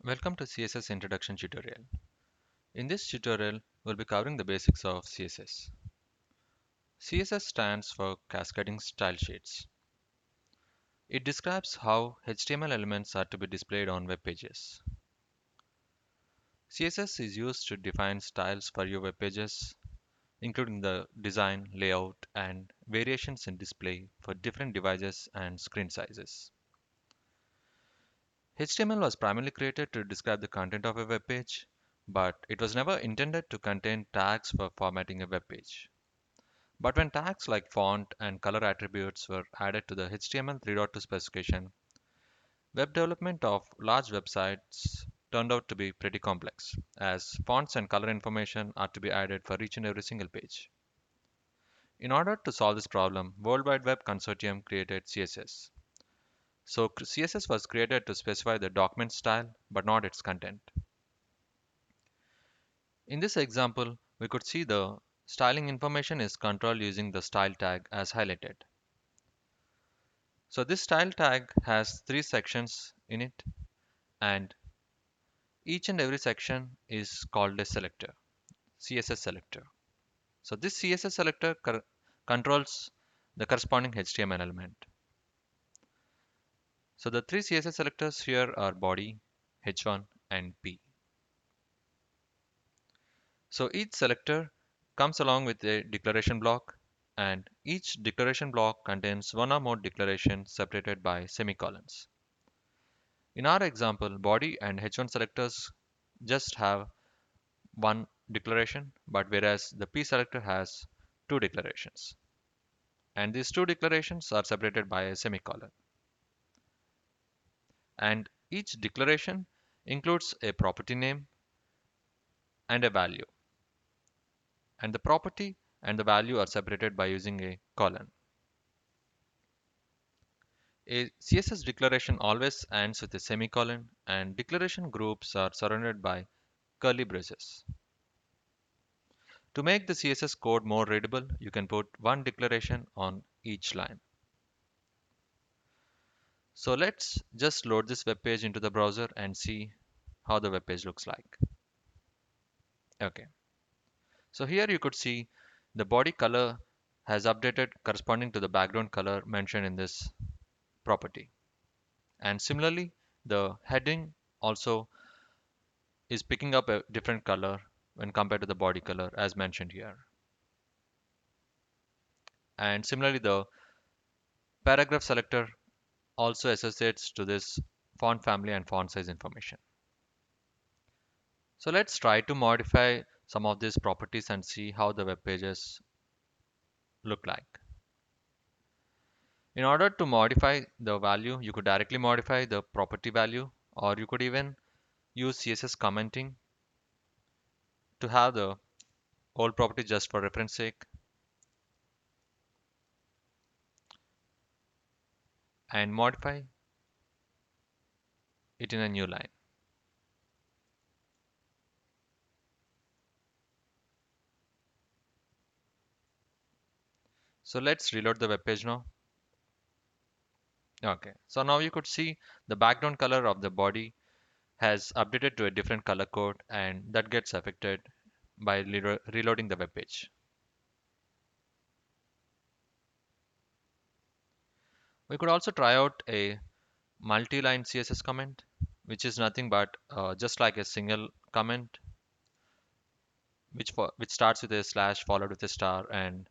Welcome to CSS Introduction tutorial. In this tutorial, we'll be covering the basics of CSS. CSS stands for Cascading Style Sheets. It describes how HTML elements are to be displayed on web pages. CSS is used to define styles for your web pages, including the design, layout, and variations in display for different devices and screen sizes. HTML was primarily created to describe the content of a web page, but it was never intended to contain tags for formatting a web page. But when tags like font and color attributes were added to the HTML 3.2 specification, web development of large websites turned out to be pretty complex, as fonts and color information are to be added for each and every single page. In order to solve this problem, World Wide Web Consortium created CSS. So CSS was created to specify the document style, but not its content. In this example, we could see the styling information is controlled using the style tag as highlighted. So this style tag has three sections in it, and each and every section is called a selector, CSS selector. So this CSS selector controls the corresponding HTML element. So the three CSS selectors here are body, H1, and P. So each selector comes along with a declaration block, and each declaration block contains one or more declarations separated by semicolons. In our example, body and H1 selectors just have one declaration, but whereas the P selector has two declarations. And these two declarations are separated by a semicolon. And each declaration includes a property name and a value. And the property and the value are separated by using a colon. A CSS declaration always ends with a semicolon, and declaration groups are surrounded by curly braces. To make the CSS code more readable, you can put one declaration on each line. So let's just load this web page into the browser and see how the web page looks like. Okay, so here you could see the body color has updated corresponding to the background color mentioned in this property. And similarly, the heading also is picking up a different color when compared to the body color as mentioned here. And similarly, the paragraph selector also associates to this font family and font size information. So let's try to modify some of these properties and see how the web pages look like. In order to modify the value, you could directly modify the property value, or you could even use CSS commenting to have the old property just for reference sake and modify it in a new line. So let's reload the web page now. Okay, so now you could see the background color of the body has updated to a different color code, and that gets affected by reloading the web page. We could also try out a multi-line CSS comment, which is nothing but just like a single comment, which starts with a slash followed with a star and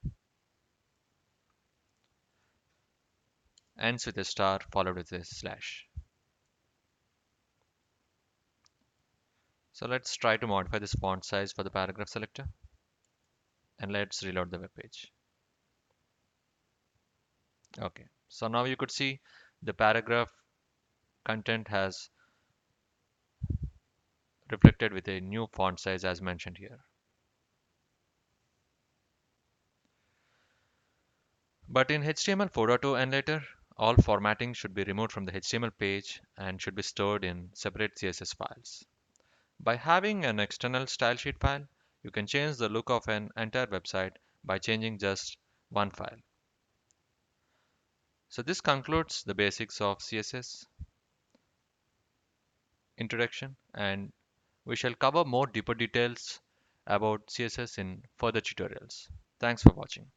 ends with a star followed with a slash. So let's try to modify this font size for the paragraph selector, and let's reload the web page. Okay, so now you could see the paragraph content has reflected with a new font size as mentioned here. But in HTML 4.2 and later, all formatting should be removed from the HTML page and should be stored in separate CSS files. By having an external style sheet file, you can change the look of an entire website by changing just one file. So this concludes the basics of CSS. Introduction, and we shall cover more deeper details about CSS in further tutorials. Thanks for watching.